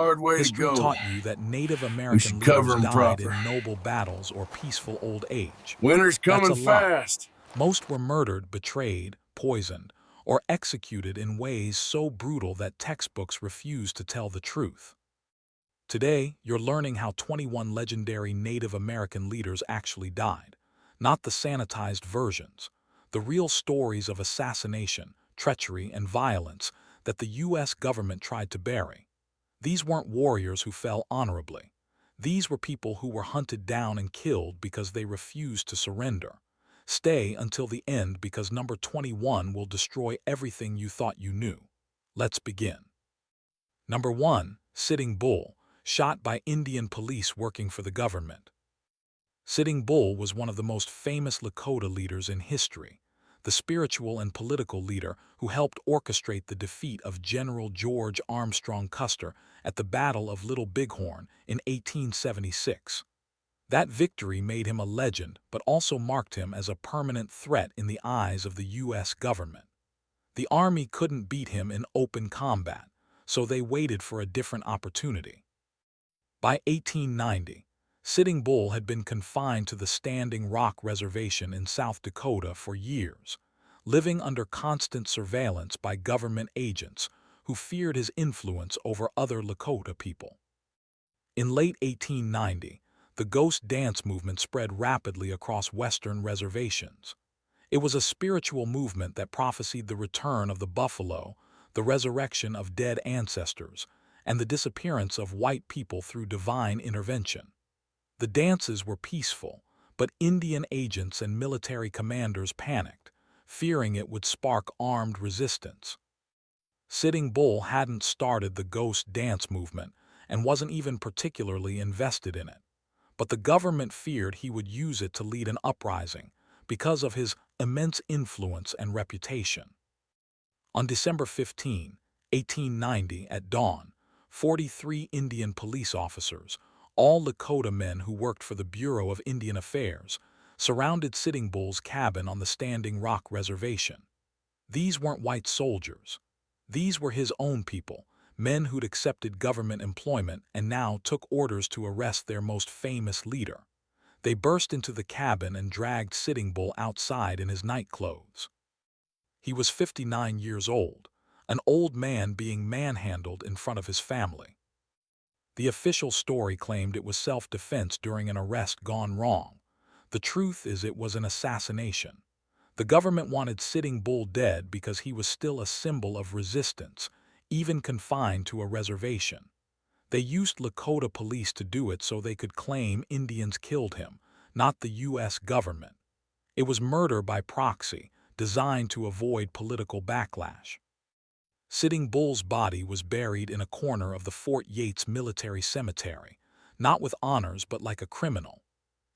hard way to History go. taught you that Native We American should cover leaders them died proper. in noble battles or peaceful old age. Winter's That's coming a lie. fast. Most were murdered, betrayed, poisoned, or executed in ways so brutal that textbooks refuse to tell the truth. Today, you're learning how 21 legendary Native American leaders actually died, not the sanitized versions, the real stories of assassination, treachery, and violence that the U.S. government tried to bury. These weren't warriors who fell honorably. These were people who were hunted down and killed because they refused to surrender. Stay until the end because number 21 will destroy everything you thought you knew. Let's begin. Number 1. Sitting Bull, shot by Indian police working for the government. Sitting Bull was one of the most famous Lakota leaders in history, the spiritual and political leader who helped orchestrate the defeat of General George Armstrong Custer at the Battle of Little Bighorn in 1876. That victory made him a legend, but also marked him as a permanent threat in the eyes of the U.S. government. The Army couldn't beat him in open combat, so they waited for a different opportunity. By 1890, Sitting Bull had been confined to the Standing Rock Reservation in South Dakota for years, living under constant surveillance by government agents who feared his influence over other Lakota people. In late 1890, the ghost dance movement spread rapidly across western reservations. It was a spiritual movement that prophesied the return of the buffalo, the resurrection of dead ancestors, and the disappearance of white people through divine intervention. The dances were peaceful, but Indian agents and military commanders panicked, fearing it would spark armed resistance. Sitting Bull hadn't started the ghost dance movement and wasn't even particularly invested in it, but the government feared he would use it to lead an uprising because of his immense influence and reputation. On December 15, 1890, at dawn, 43 Indian police officers, all Lakota men who worked for the Bureau of Indian Affairs, surrounded Sitting Bull's cabin on the Standing Rock Reservation. These weren't white soldiers. These were his own people, men who'd accepted government employment and now took orders to arrest their most famous leader. They burst into the cabin and dragged Sitting Bull outside in his nightclothes. He was 59 years old, an old man being manhandled in front of his family. The official story claimed it was self-defense during an arrest gone wrong. The truth is it was an assassination. The government wanted Sitting Bull dead because he was still a symbol of resistance, even confined to a reservation. They used Lakota police to do it so they could claim Indians killed him, not the U.S. government. It was murder by proxy, designed to avoid political backlash. Sitting Bull's body was buried in a corner of the Fort Yates Military Cemetery, not with honors but like a criminal.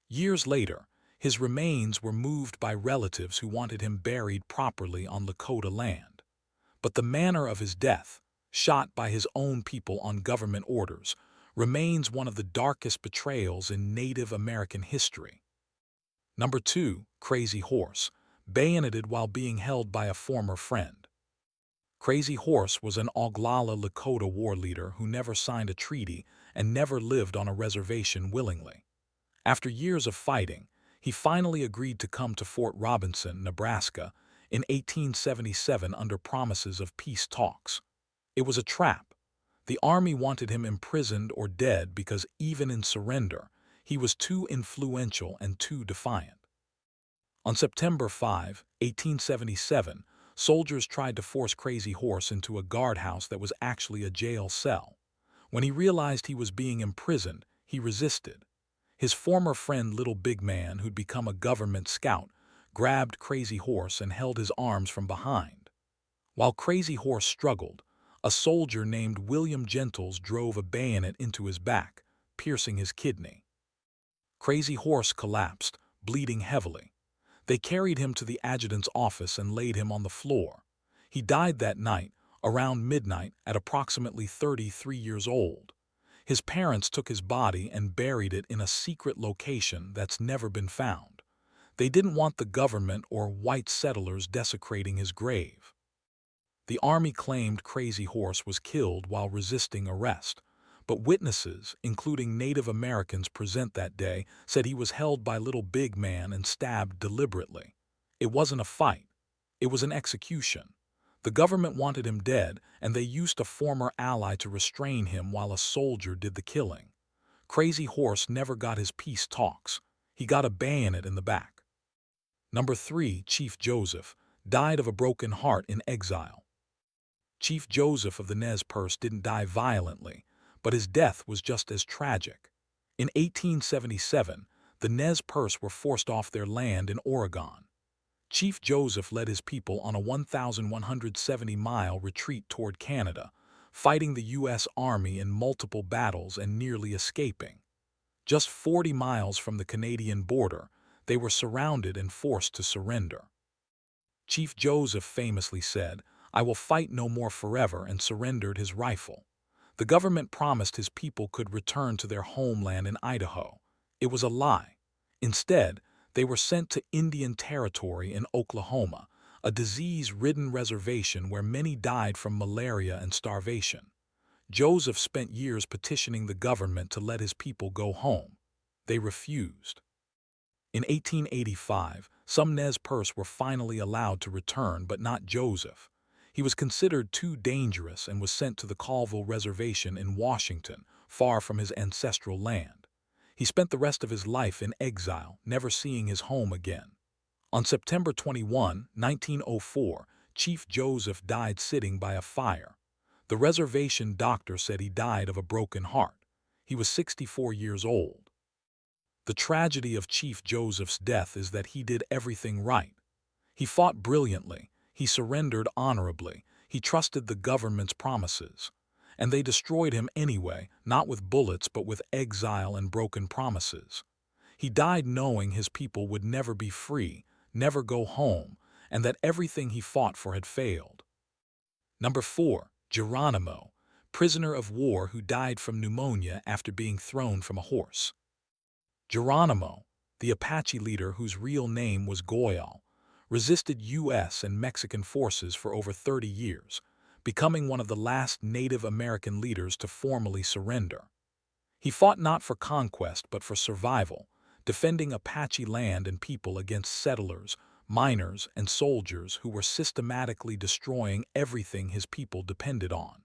Years later, his remains were moved by relatives who wanted him buried properly on Lakota land. But the manner of his death, shot by his own people on government orders, remains one of the darkest betrayals in Native American history. Number 2, Crazy Horse, bayoneted while being held by a former friend. Crazy Horse was an Oglala Lakota war leader who never signed a treaty and never lived on a reservation willingly. After years of fighting, he finally agreed to come to Fort Robinson, Nebraska, in 1877 under promises of peace talks. It was a trap. The Army wanted him imprisoned or dead because even in surrender, he was too influential and too defiant. On September 5, 1877, soldiers tried to force Crazy Horse into a guardhouse that was actually a jail cell. When he realized he was being imprisoned, he resisted. His former friend Little Big Man, who'd become a government scout, grabbed Crazy Horse and held his arms from behind. While Crazy Horse struggled, a soldier named William Gentles drove a bayonet into his back, piercing his kidney. Crazy Horse collapsed, bleeding heavily. They carried him to the adjutant's office and laid him on the floor. He died that night, around midnight, at approximately 33 years old. His parents took his body and buried it in a secret location that's never been found. They didn't want the government or white settlers desecrating his grave. The Army claimed Crazy Horse was killed while resisting arrest, But witnesses, including Native Americans present that day, said he was held by Little Big Man and stabbed deliberately. It wasn't a fight. It was an execution. The government wanted him dead, and they used a former ally to restrain him while a soldier did the killing. Crazy Horse never got his peace talks. He got a bayonet in the back. Number 3, Chief Joseph, died of a broken heart in exile. Chief Joseph of the Nez Perce didn't die violently, but his death was just as tragic. In 1877, the Nez Perce were forced off their land in Oregon. Chief Joseph led his people on a 1,170-mile retreat toward Canada, fighting the U.S. Army in multiple battles and nearly escaping. Just 40 miles from the Canadian border, they were surrounded and forced to surrender. Chief Joseph famously said, "I will fight no more forever," and surrendered his rifle. The government promised his people could return to their homeland in Idaho. It was a lie. Instead, they were sent to Indian Territory in Oklahoma, a disease-ridden reservation where many died from malaria and starvation. Joseph spent years petitioning the government to let his people go home. They refused. In 1885, some Nez Perce were finally allowed to return, but not Joseph. He was considered too dangerous and was sent to the Colville Reservation in Washington, far from his ancestral land. He spent the rest of his life in exile, never seeing his home again. On September 21, 1904, Chief Joseph died sitting by a fire. The reservation doctor said he died of a broken heart. He was 64 years old. The tragedy of Chief Joseph's death is that he did everything right. He fought brilliantly, he surrendered honorably, he trusted the government's promises. And they destroyed him anyway, not with bullets but with exile and broken promises. He died knowing his people would never be free, never go home, and that everything he fought for had failed. Number 4, Geronimo, prisoner of war who died from pneumonia after being thrown from a horse. Geronimo, the Apache leader whose real name was Goyal, resisted U.S. and Mexican forces for over 30 years, becoming one of the last Native American leaders to formally surrender. He fought not for conquest but for survival, defending Apache land and people against settlers, miners, and soldiers who were systematically destroying everything his people depended on.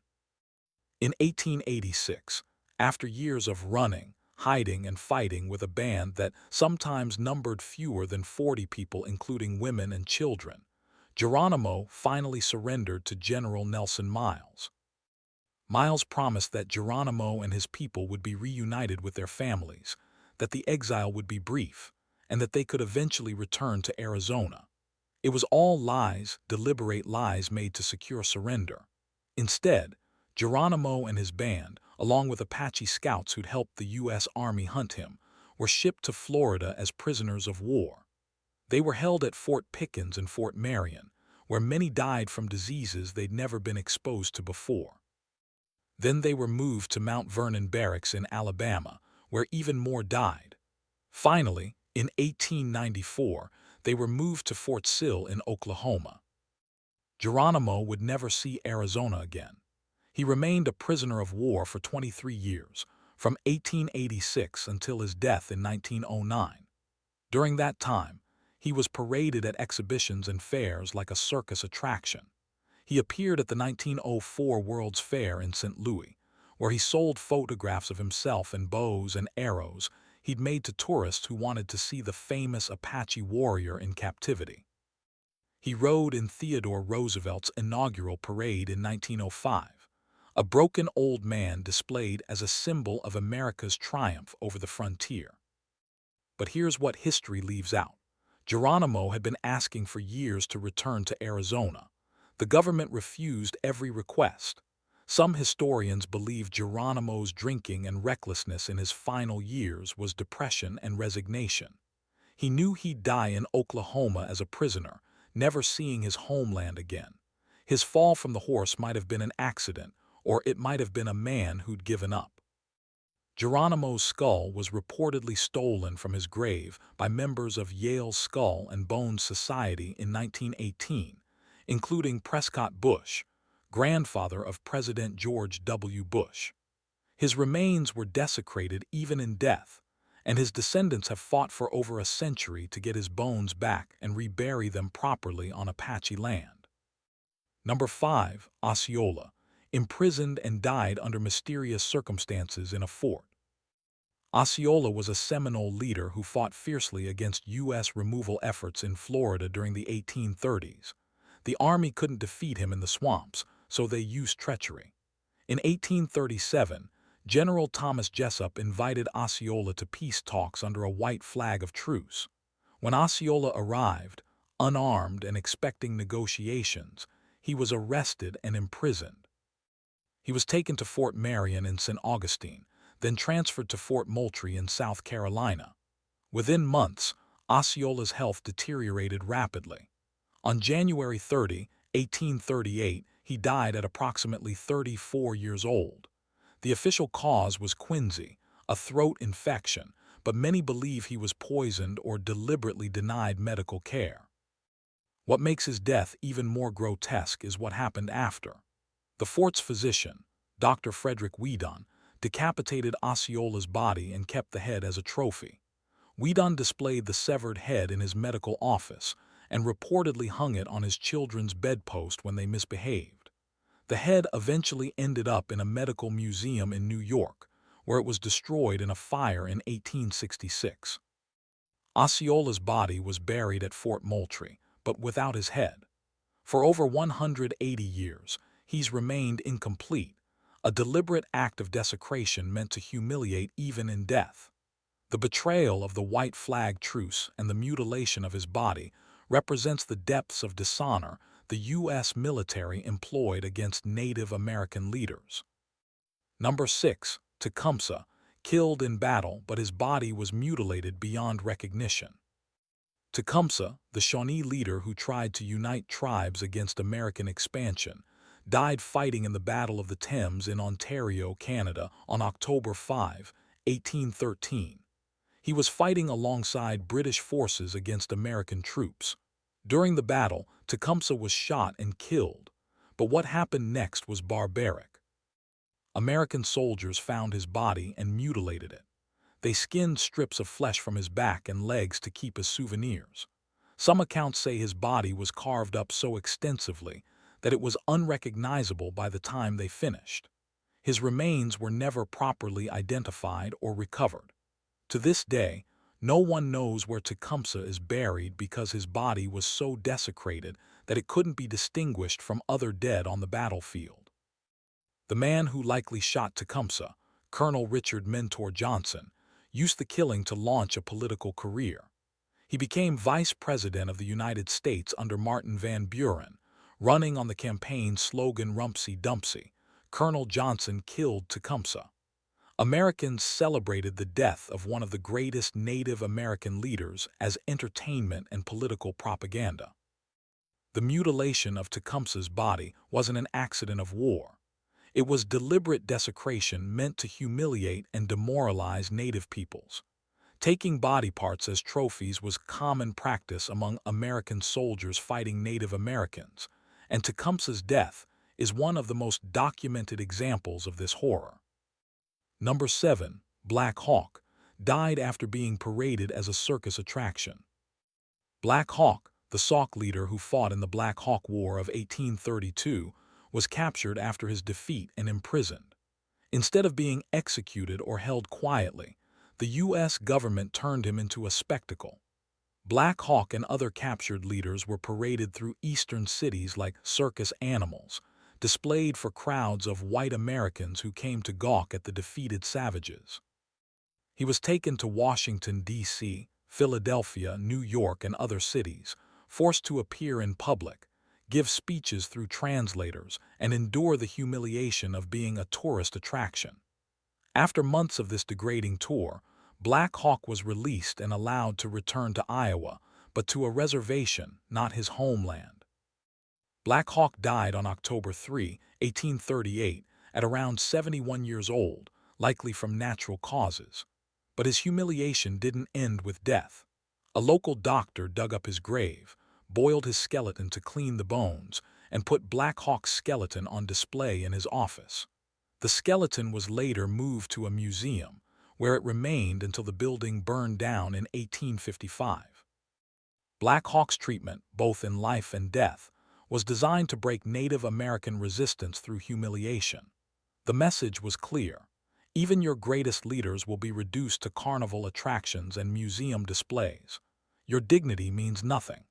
In 1886, after years of running, hiding, and fighting with a band that sometimes numbered fewer than 40 people, including women and children, Geronimo finally surrendered to General Nelson Miles. Miles promised that Geronimo and his people would be reunited with their families, that the exile would be brief, and that they could eventually return to Arizona. It was all lies, deliberate lies made to secure surrender. Instead, Geronimo and his band, along with Apache scouts who'd helped the U.S. Army hunt him, were shipped to Florida as prisoners of war. They were held at Fort Pickens and Fort Marion, where many died from diseases they'd never been exposed to before. Then they were moved to Mount Vernon Barracks in Alabama, where even more died. Finally, in 1894, they were moved to Fort Sill in Oklahoma. Geronimo would never see Arizona again. He remained a prisoner of war for 23 years, from 1886 until his death in 1909. During that time, he was paraded at exhibitions and fairs like a circus attraction. He appeared at the 1904 World's Fair in St. Louis, where he sold photographs of himself and bows and arrows he'd made to tourists who wanted to see the famous Apache warrior in captivity. He rode in Theodore Roosevelt's inaugural parade in 1905, a broken old man displayed as a symbol of America's triumph over the frontier. But here's what history leaves out. Geronimo had been asking for years to return to Arizona. The government refused every request. Some historians believe Geronimo's drinking and recklessness in his final years was depression and resignation. He knew he'd die in Oklahoma as a prisoner, never seeing his homeland again. His fall from the horse might have been an accident, or it might have been a man who'd given up. Geronimo's skull was reportedly stolen from his grave by members of Yale's Skull and Bones Society in 1918, including Prescott Bush, grandfather of President George W. Bush. His remains were desecrated even in death, and his descendants have fought for over a century to get his bones back and rebury them properly on Apache land. Number 5. Osceola, imprisoned and died under mysterious circumstances in a fort. Osceola was a Seminole leader who fought fiercely against U.S. removal efforts in Florida during the 1830s. The army couldn't defeat him in the swamps, so they used treachery. In 1837, General Thomas Jessup invited Osceola to peace talks under a white flag of truce. When Osceola arrived, unarmed and expecting negotiations, he was arrested and imprisoned. He was taken to Fort Marion in St. Augustine, then transferred to Fort Moultrie in South Carolina. Within months, Osceola's health deteriorated rapidly. On January 30, 1838, he died at approximately 34 years old. The official cause was quinsy, a throat infection, but many believe he was poisoned or deliberately denied medical care. What makes his death even more grotesque is what happened after. The fort's physician, Dr. Frederick Weedon, decapitated Osceola's body and kept the head as a trophy. Weedon displayed the severed head in his medical office and reportedly hung it on his children's bedpost when they misbehaved. The head eventually ended up in a medical museum in New York, where it was destroyed in a fire in 1866. Osceola's body was buried at Fort Moultrie, but without his head. For over 180 years, he's remained incomplete, a deliberate act of desecration meant to humiliate even in death. The betrayal of the white flag truce and the mutilation of his body represents the depths of dishonor the U.S. military employed against Native American leaders. Number 6. Tecumseh, killed in battle, but his body was mutilated beyond recognition. Tecumseh, the Shawnee leader who tried to unite tribes against American expansion, died fighting in the Battle of the Thames in Ontario, Canada, on October 5, 1813. He was fighting alongside British forces against American troops. During the battle, Tecumseh was shot and killed, but what happened next was barbaric. American soldiers found his body and mutilated it. They skinned strips of flesh from his back and legs to keep as souvenirs. Some accounts say his body was carved up so extensively that it was unrecognizable by the time they finished. His remains were never properly identified or recovered. To this day, no one knows where Tecumseh is buried because his body was so desecrated that it couldn't be distinguished from other dead on the battlefield. The man who likely shot Tecumseh, Colonel Richard Mentor Johnson, used the killing to launch a political career. He became Vice President of the United States under Martin Van Buren, running on the campaign slogan Rumpsy Dumpsy. Colonel Johnson killed Tecumseh. Americans celebrated the death of one of the greatest Native American leaders as entertainment and political propaganda. The mutilation of Tecumseh's body wasn't an accident of war. It was deliberate desecration meant to humiliate and demoralize Native peoples. Taking body parts as trophies was common practice among American soldiers fighting Native Americans, and Tecumseh's death is one of the most documented examples of this horror. Number 7. Black Hawk, died after being paraded as a circus attraction. Black Hawk, the Sauk leader who fought in the Black Hawk War of 1832, was captured after his defeat and imprisoned. Instead of being executed or held quietly, the U.S. government turned him into a spectacle. Black Hawk and other captured leaders were paraded through eastern cities like circus animals, displayed for crowds of white Americans who came to gawk at the defeated savages. He was taken to Washington, D.C., Philadelphia, New York, and other cities, forced to appear in public, give speeches through translators, and endure the humiliation of being a tourist attraction. After months of this degrading tour, Black Hawk was released and allowed to return to Iowa, but to a reservation, not his homeland. Black Hawk died on October 3, 1838, at around 71 years old, likely from natural causes. But his humiliation didn't end with death. A local doctor dug up his grave, boiled his skeleton to clean the bones, and put Black Hawk's skeleton on display in his office. The skeleton was later moved to a museum, where it remained until the building burned down in 1855. Black Hawk's treatment, both in life and death, was designed to break Native American resistance through humiliation. The message was clear. Even your greatest leaders will be reduced to carnival attractions and museum displays. Your dignity means nothing.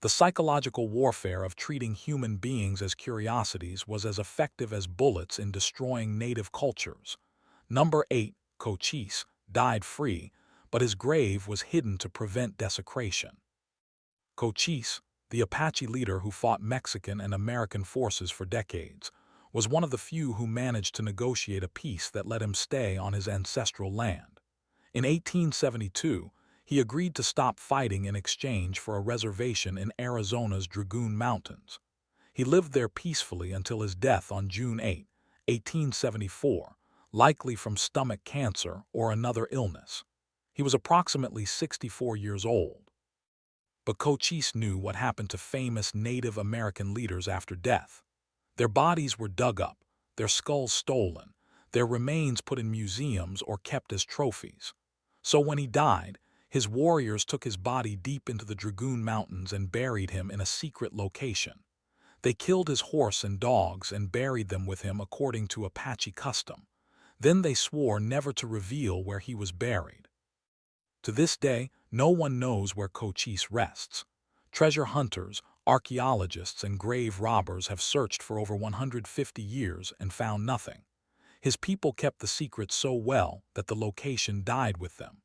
The psychological warfare of treating human beings as curiosities was as effective as bullets in destroying native cultures. Number 8, Cochise, died free, but his grave was hidden to prevent desecration. Cochise, the Apache leader who fought Mexican and American forces for decades, was one of the few who managed to negotiate a peace that let him stay on his ancestral land. In 1872, he agreed to stop fighting in exchange for a reservation in Arizona's Dragoon Mountains. He lived there peacefully until his death on June 8, 1874, likely from stomach cancer or another illness. He was approximately 64 years old. But Cochise knew what happened to famous Native American leaders after death. Their bodies were dug up, their skulls stolen, their remains put in museums or kept as trophies. So when he died, his warriors took his body deep into the Dragoon Mountains and buried him in a secret location. They killed his horse and dogs and buried them with him according to Apache custom. Then they swore never to reveal where he was buried. To this day, no one knows where Cochise rests. Treasure hunters, archaeologists, and grave robbers have searched for over 150 years and found nothing. His people kept the secret so well that the location died with them.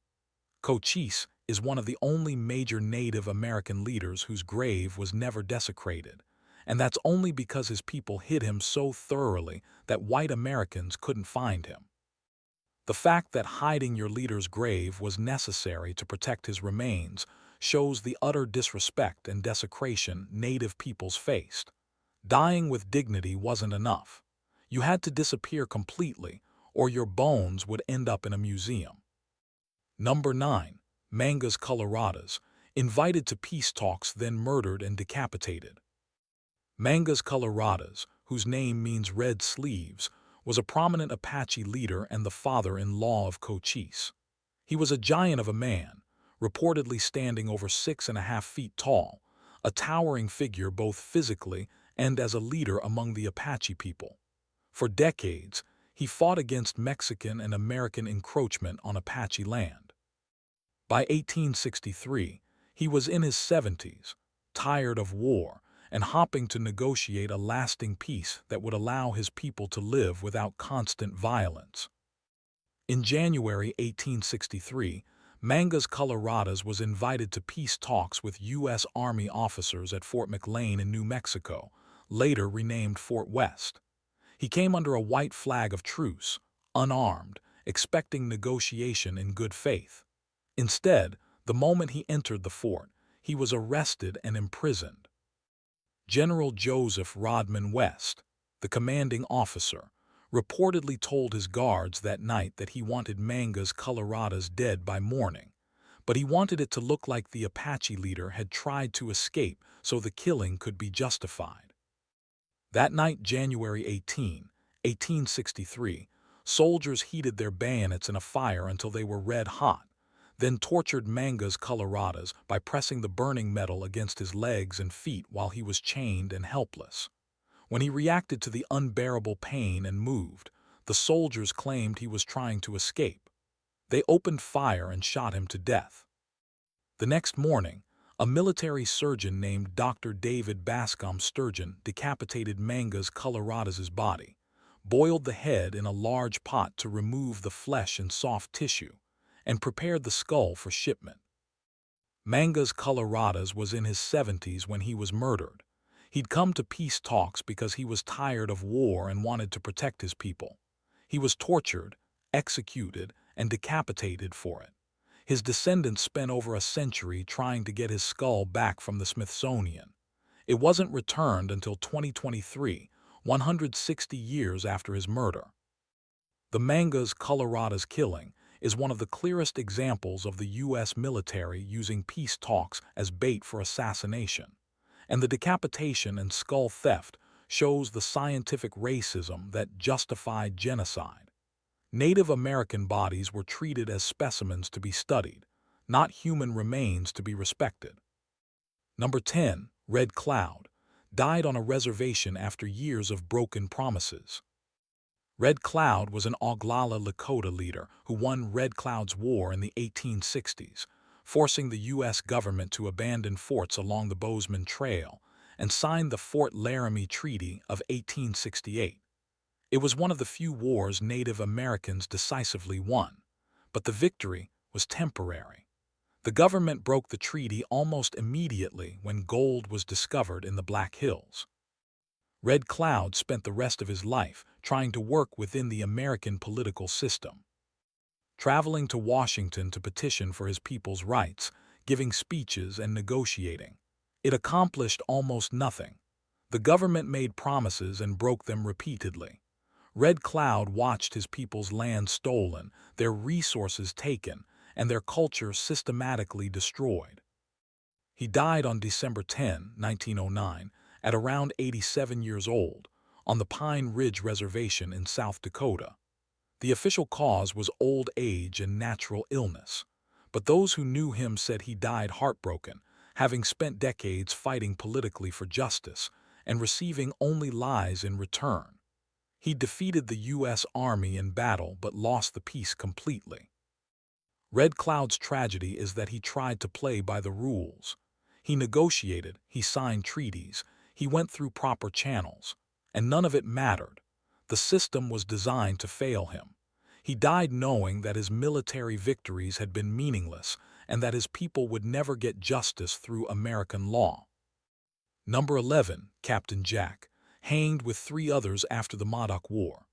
Cochise is one of the only major Native American leaders whose grave was never desecrated, and that's only because his people hid him so thoroughly that white Americans couldn't find him. The fact that hiding your leader's grave was necessary to protect his remains shows the utter disrespect and desecration Native peoples faced. Dying with dignity wasn't enough. You had to disappear completely, or your bones would end up in a museum. Number 9. Mangus Coloradas, invited to peace talks then murdered and decapitated. Mangus Coloradas, whose name means red sleeves, was a prominent Apache leader and the father-in-law of Cochise. He was a giant of a man, reportedly standing over 6.5 feet tall, a towering figure both physically and as a leader among the Apache people. For decades, he fought against Mexican and American encroachment on Apache land. By 1863, he was in his 70s, tired of war, and hoping to negotiate a lasting peace that would allow his people to live without constant violence. In January 1863, Mangus Coloradas was invited to peace talks with U.S. Army officers at Fort McLean in New Mexico, later renamed Fort West. He came under a white flag of truce, unarmed, expecting negotiation in good faith. Instead, the moment he entered the fort, he was arrested and imprisoned. General Joseph Rodman West, the commanding officer, reportedly told his guards that night that he wanted Mangus Coloradas dead by morning, but he wanted it to look like the Apache leader had tried to escape so the killing could be justified. That night, January 18, 1863, soldiers heated their bayonets in a fire until they were red hot, then tortured Mangus Coloradas by pressing the burning metal against his legs and feet while he was chained and helpless. When he reacted to the unbearable pain and moved, the soldiers claimed he was trying to escape. They opened fire and shot him to death. The next morning, a military surgeon named Dr. David Bascom Sturgeon decapitated Mangus Coloradas's body, boiled the head in a large pot to remove the flesh and soft tissue, and prepared the skull for shipment. Mangus Coloradas was in his 70s when he was murdered. He'd come to peace talks because he was tired of war and wanted to protect his people. He was tortured, executed, and decapitated for it. His descendants spent over a century trying to get his skull back from the Smithsonian. It wasn't returned until 2023, 160 years after his murder. The Mangus Coloradas killing is one of the clearest examples of the U.S. military using peace talks as bait for assassination, and the decapitation and skull theft shows the scientific racism that justified genocide. Native American bodies were treated as specimens to be studied, not human remains to be respected. Number 10. Red Cloud died on a reservation after years of broken promises. Red Cloud was an Oglala Lakota leader who won Red Cloud's War in the 1860s, forcing the U.S. government to abandon forts along the Bozeman Trail and signed the Fort Laramie Treaty of 1868. It was one of the few wars Native Americans decisively won, but the victory was temporary. The government broke the treaty almost immediately when gold was discovered in the Black Hills. Red Cloud spent the rest of his life trying to work within the American political system, traveling to Washington to petition for his people's rights, giving speeches and negotiating. It accomplished almost nothing. The government made promises and broke them repeatedly. Red Cloud watched his people's land stolen, their resources taken, and their culture systematically destroyed. He died on December 10, 1909, at around 87 years old, on the Pine Ridge Reservation in South Dakota. The official cause was old age and natural illness, but those who knew him said he died heartbroken, having spent decades fighting politically for justice and receiving only lies in return. He defeated the U.S. Army in battle but lost the peace completely. Red Cloud's tragedy is that he tried to play by the rules. He negotiated, he signed treaties, he went through proper channels, and none of it mattered. The system was designed to fail him. He died knowing that his military victories had been meaningless and that his people would never get justice through American law. Number 11. Captain Jack, hanged with 3 others after the Modoc War.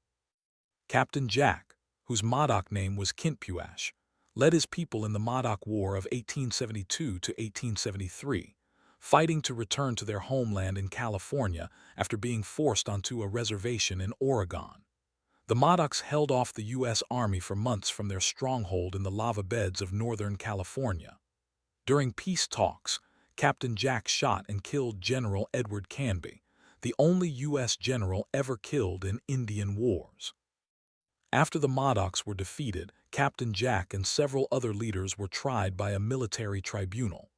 Captain Jack, whose Modoc name was Kinpuash, led his people in the Modoc War of 1872 to 1873, fighting to return to their homeland in California after being forced onto a reservation in Oregon. The Modocs held off the U.S. Army for months from their stronghold in the lava beds of Northern California. During peace talks, Captain Jack shot and killed General Edward Canby, the only U.S. general ever killed in Indian wars. After the Modocs were defeated, Captain Jack and several other leaders were tried by a military tribunal.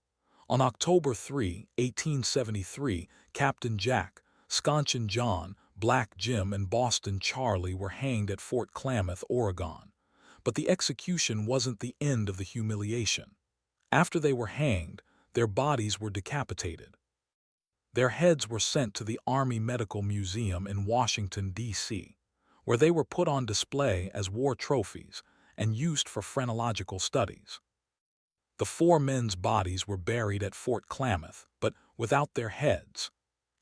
On October 3, 1873, Captain Jack, Sconchin John, Black Jim, and Boston Charlie were hanged at Fort Klamath, Oregon. But the execution wasn't the end of the humiliation. After they were hanged, their bodies were decapitated. Their heads were sent to the Army Medical Museum in Washington, D.C., where they were put on display as war trophies and used for phrenological studies. The 4 men's bodies were buried at Fort Klamath, but without their heads.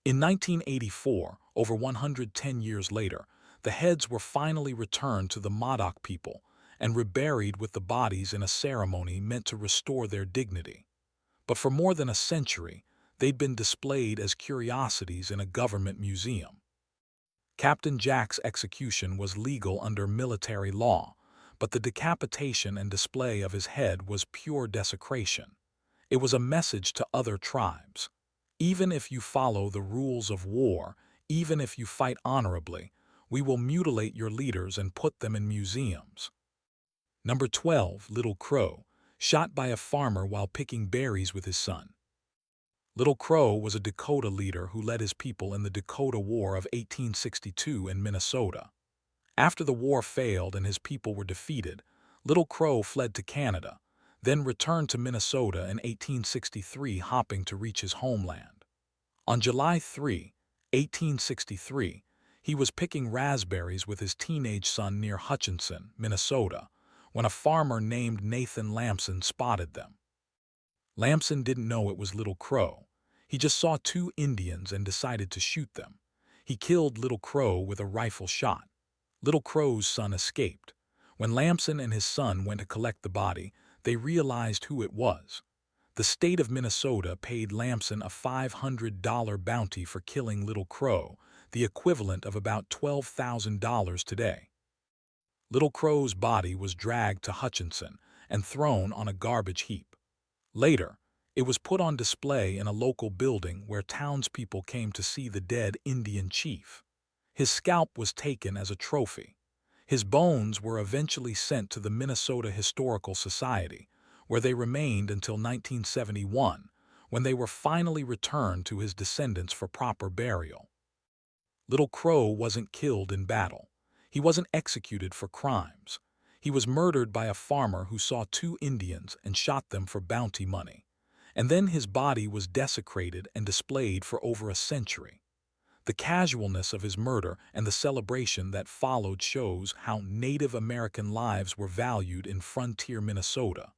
In 1984, over 110 years later, the heads were finally returned to the Modoc people and reburied with the bodies in a ceremony meant to restore their dignity. But for more than a century, they'd been displayed as curiosities in a government museum. Captain Jack's execution was legal under military law, but the decapitation and display of his head was pure desecration. It was a message to other tribes. Even if you follow the rules of war, even if you fight honorably, we will mutilate your leaders and put them in museums. Number 12. Little Crow, shot by a farmer while picking berries with his son. Little Crow was a Dakota leader who led his people in the Dakota War of 1862 in Minnesota. After the war failed and his people were defeated, Little Crow fled to Canada, then returned to Minnesota in 1863, hoping to reach his homeland. On July 3, 1863, he was picking raspberries with his teenage son near Hutchinson, Minnesota, when a farmer named Nathan Lamson spotted them. Lamson didn't know it was Little Crow. He just saw 2 Indians and decided to shoot them. He killed Little Crow with a rifle shot. Little Crow's son escaped. When Lamson and his son went to collect the body, they realized who it was. The state of Minnesota paid Lamson a $500 bounty for killing Little Crow, the equivalent of about $12,000 today. Little Crow's body was dragged to Hutchinson and thrown on a garbage heap. Later, It was put on display in a local building where townspeople came to see the dead Indian chief. His scalp was taken as a trophy. His bones were eventually sent to the Minnesota Historical Society, where they remained until 1971, when they were finally returned to his descendants for proper burial. Little Crow wasn't killed in battle. He wasn't executed for crimes. He was murdered by a farmer who saw two Indians and shot them for bounty money. And then his body was desecrated and displayed for over a century. The casualness of his murder and the celebration that followed shows how Native American lives were valued in frontier Minnesota.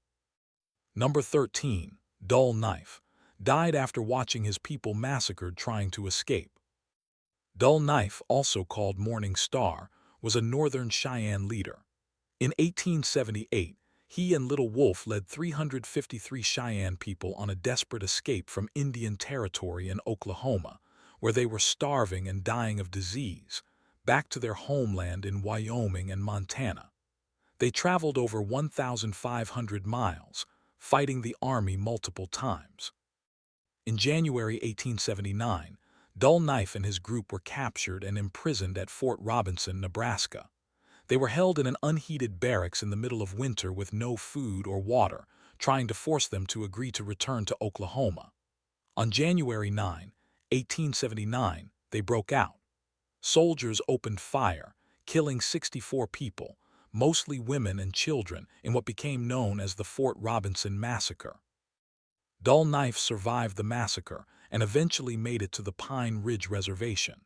Number 13. Dull Knife. Died after watching his people massacred trying to escape. Dull Knife, also called Morning Star, was a Northern Cheyenne leader. In 1878, he and Little Wolf led 353 Cheyenne people on a desperate escape from Indian Territory in Oklahoma, where they were starving and dying of disease, back to their homeland in Wyoming and Montana. They traveled over 1,500 miles, fighting the Army multiple times. In January 1879, Dull Knife and his group were captured and imprisoned at Fort Robinson, Nebraska. They were held in an unheated barracks in the middle of winter with no food or water, trying to force them to agree to return to Oklahoma. On January 9, 1879, they broke out. Soldiers opened fire, killing 64 people, mostly women and children, in what became known as the Fort Robinson Massacre. Dull Knife survived the massacre and eventually made it to the Pine Ridge Reservation.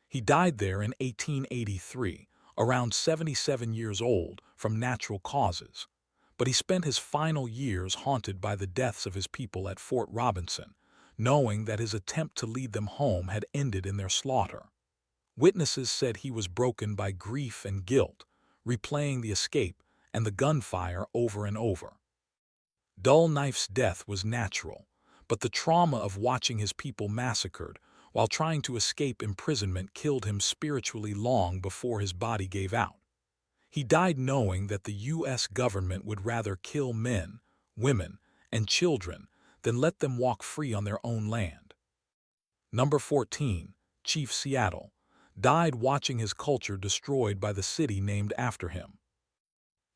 He died there in 1883, around 77 years old, from natural causes. But he spent his final years haunted by the deaths of his people at Fort Robinson, knowing that his attempt to lead them home had ended in their slaughter. Witnesses said he was broken by grief and guilt, replaying the escape and the gunfire over and over. Dull Knife's death was natural, but the trauma of watching his people massacred while trying to escape imprisonment killed him spiritually long before his body gave out. He died knowing that the U.S. government would rather kill men, women, and children than let them walk free on their own land. Number 14. Chief Seattle. Died watching his culture destroyed by the city named after him.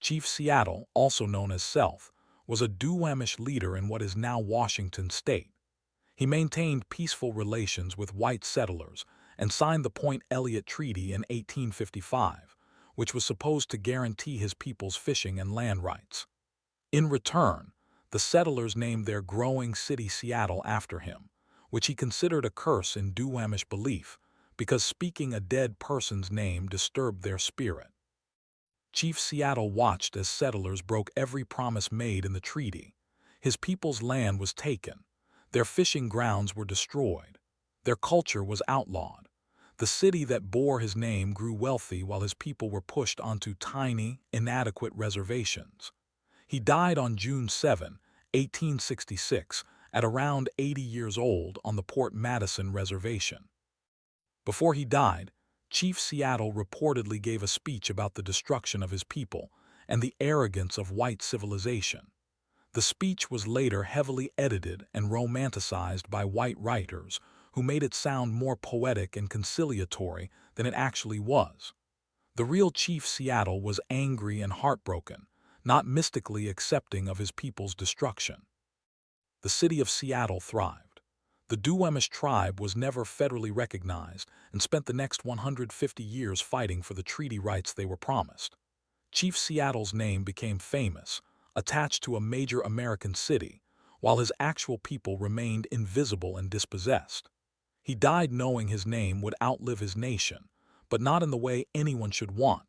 Chief Seattle, also known as South, was a Duwamish leader in what is now Washington state. He maintained peaceful relations with white settlers and signed the Point Elliott Treaty in 1855, which was supposed to guarantee his people's fishing and land rights. In return, the settlers named their growing city Seattle after him, which he considered a curse in Duwamish belief because speaking a dead person's name disturbed their spirit. Chief Seattle watched as settlers broke every promise made in the treaty. His people's land was taken. Their fishing grounds were destroyed. Their culture was outlawed. The city that bore his name grew wealthy while his people were pushed onto tiny, inadequate reservations. He died on June 7, 1866, at around 80 years old on the Port Madison Reservation. Before he died, Chief Seattle reportedly gave a speech about the destruction of his people and the arrogance of white civilization. The speech was later heavily edited and romanticized by white writers who made it sound more poetic and conciliatory than it actually was. The real Chief Seattle was angry and heartbroken, not mystically accepting of his people's destruction. The city of Seattle thrived. The Duwamish tribe was never federally recognized and spent the next 150 years fighting for the treaty rights they were promised. Chief Seattle's name became famous, attached to a major American city, while his actual people remained invisible and dispossessed. He died knowing his name would outlive his nation, but not in the way anyone should want.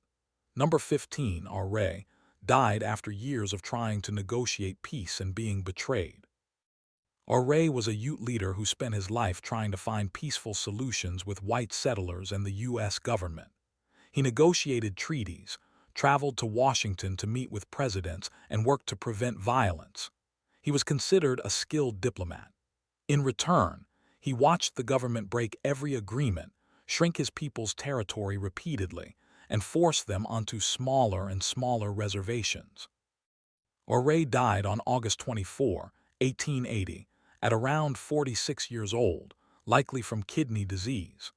Number 15, R.A., died after years of trying to negotiate peace and being betrayed. R.A. was a Ute leader who spent his life trying to find peaceful solutions with white settlers and the U.S. government. He negotiated treaties, traveled to Washington to meet with presidents, and worked to prevent violence. He was considered a skilled diplomat. In return, he watched the government break every agreement, shrink his people's territory repeatedly, and force them onto smaller and smaller reservations. R.A. died on August 24, 1880, at around 46 years old, likely from kidney disease.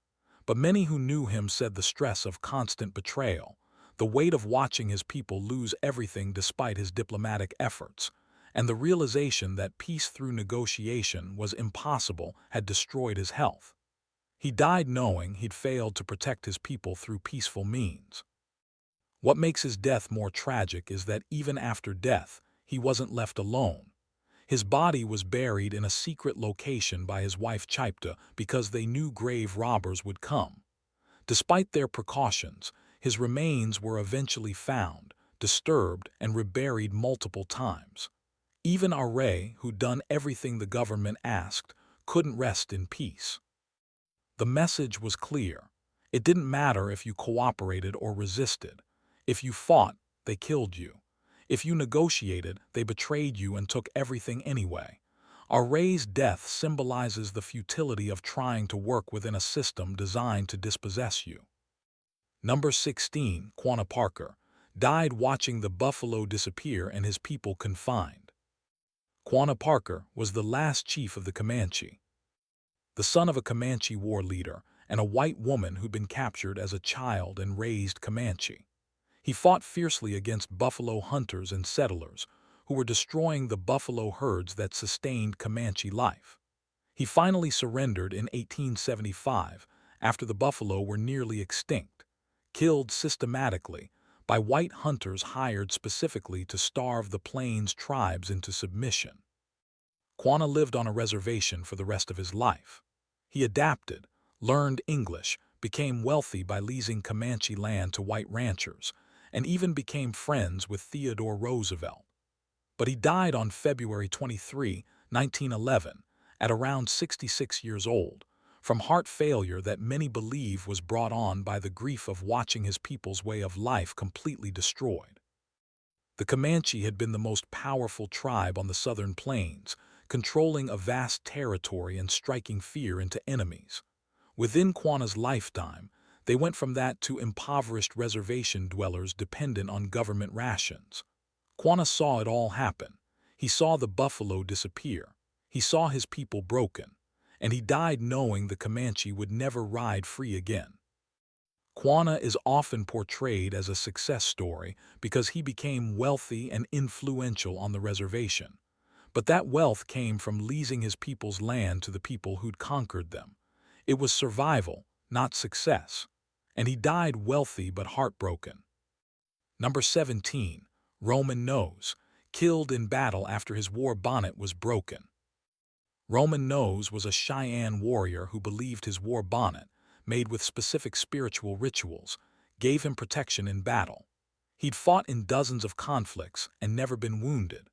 But many who knew him said the stress of constant betrayal, the weight of watching his people lose everything despite his diplomatic efforts, and the realization that peace through negotiation was impossible had destroyed his health. He died knowing he'd failed to protect his people through peaceful means. What makes his death more tragic is that even after death, he wasn't left alone. His body was buried in a secret location by his wife Chipta because they knew grave robbers would come. Despite their precautions, his remains were eventually found, disturbed, and reburied multiple times. Even Array, who'd done everything the government asked, couldn't rest in peace. The message was clear. It didn't matter if you cooperated or resisted. If you fought, they killed you. If you negotiated, they betrayed you and took everything anyway. Array's death symbolizes the futility of trying to work within a system designed to dispossess you. Number 16, Quanah Parker, died watching the buffalo disappear and his people confined. Quanah Parker was the last chief of the Comanche. The son of a Comanche war leader and a white woman who'd been captured as a child and raised Comanche. He fought fiercely against buffalo hunters and settlers who were destroying the buffalo herds that sustained Comanche life. He finally surrendered in 1875 after the buffalo were nearly extinct, killed systematically by white hunters hired specifically to starve the Plains tribes into submission. Quanah lived on a reservation for the rest of his life. He adapted, learned English, became wealthy by leasing Comanche land to white ranchers, and even became friends with Theodore Roosevelt. But he died on February 23, 1911, at around 66 years old, from heart failure that many believe was brought on by the grief of watching his people's way of life completely destroyed. The Comanche had been the most powerful tribe on the southern plains, controlling a vast territory and striking fear into enemies. Within Quanah's lifetime, they went from that to impoverished reservation dwellers dependent on government rations. Quanah saw it all happen. He saw the buffalo disappear. He saw his people broken. And he died knowing the Comanche would never ride free again. Quanah is often portrayed as a success story because he became wealthy and influential on the reservation. But that wealth came from leasing his people's land to the people who'd conquered them. It was survival, not success. And he died wealthy but heartbroken. Number 17, Roman Nose, killed in battle after his war bonnet was broken. Roman Nose was a Cheyenne warrior who believed his war bonnet, made with specific spiritual rituals, gave him protection in battle. He'd fought in dozens of conflicts and never been wounded.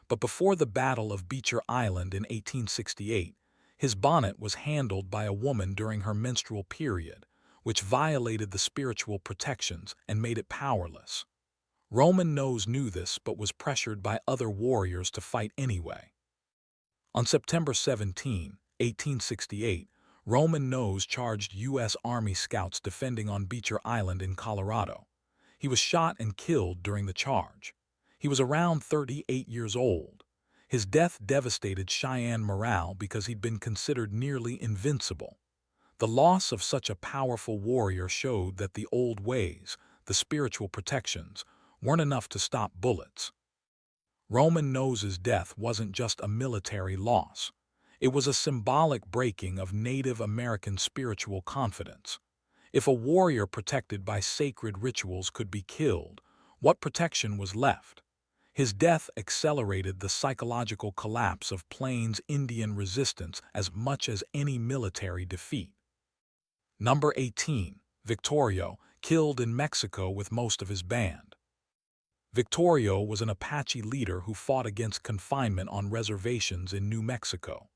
But before the Battle of Beecher Island in 1868, his bonnet was handled by a woman during her menstrual period, which violated the spiritual protections and made it powerless. Roman Nose knew this but was pressured by other warriors to fight anyway. On September 17, 1868, Roman Nose charged U.S. Army scouts defending on Beecher Island in Colorado. He was shot and killed during the charge. He was around 38 years old. His death devastated Cheyenne morale because he'd been considered nearly invincible. The loss of such a powerful warrior showed that the old ways, the spiritual protections, weren't enough to stop bullets. Roman Nose's death wasn't just a military loss. It was a symbolic breaking of Native American spiritual confidence. If a warrior protected by sacred rituals could be killed, what protection was left? His death accelerated the psychological collapse of Plains Indian resistance as much as any military defeat. Number 18, Victorio, killed in Mexico with most of his band. Victorio was an Apache leader who fought against confinement on reservations in New Mexico.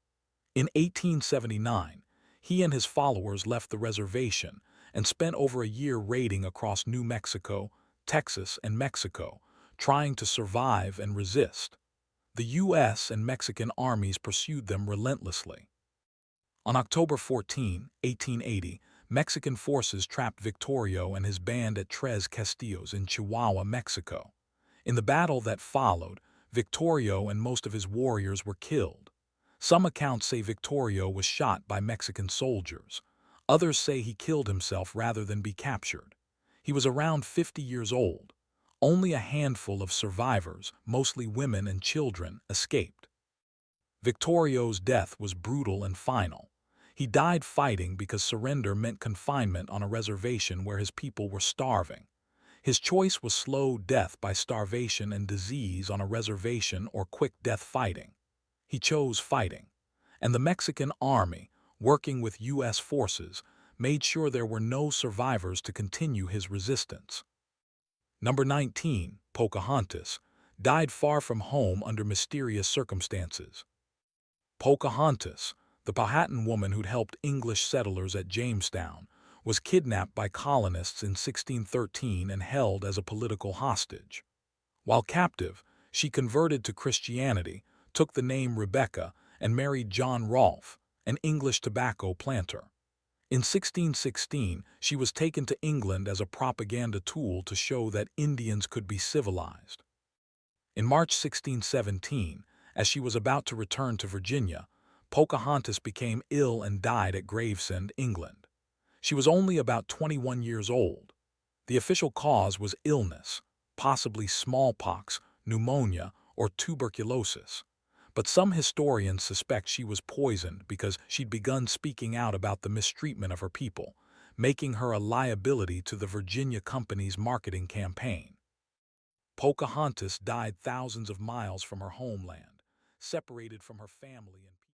In 1879, he and his followers left the reservation and spent over a year raiding across New Mexico, Texas, and Mexico, trying to survive and resist. The U.S. and Mexican armies pursued them relentlessly. On October 14, 1880, Mexican forces trapped Victorio and his band at Tres Castillos in Chihuahua, Mexico. In the battle that followed, Victorio and most of his warriors were killed. Some accounts say Victorio was shot by Mexican soldiers. Others say he killed himself rather than be captured. He was around 50 years old. Only a handful of survivors, mostly women and children, escaped. Victorio's death was brutal and final. He died fighting because surrender meant confinement on a reservation where his people were starving. His choice was slow death by starvation and disease on a reservation or quick death fighting. He chose fighting. And the Mexican army, working with U.S. forces, made sure there were no survivors to continue his resistance. Number 19, Pocahontas, died far from home under mysterious circumstances. Pocahontas, the Powhatan woman who'd helped English settlers at Jamestown, was kidnapped by colonists in 1613 and held as a political hostage. While captive, she converted to Christianity, took the name Rebecca, and married John Rolfe, an English tobacco planter. In 1616, she was taken to England as a propaganda tool to show that Indians could be civilized. In March 1617, as she was about to return to Virginia, Pocahontas became ill and died at Gravesend, England. She was only about 21 years old. The official cause was illness, possibly smallpox, pneumonia, or tuberculosis. But some historians suspect she was poisoned because she'd begun speaking out about the mistreatment of her people, making her a liability to the Virginia Company's marketing campaign. Pocahontas died thousands of miles from her homeland, separated from her family and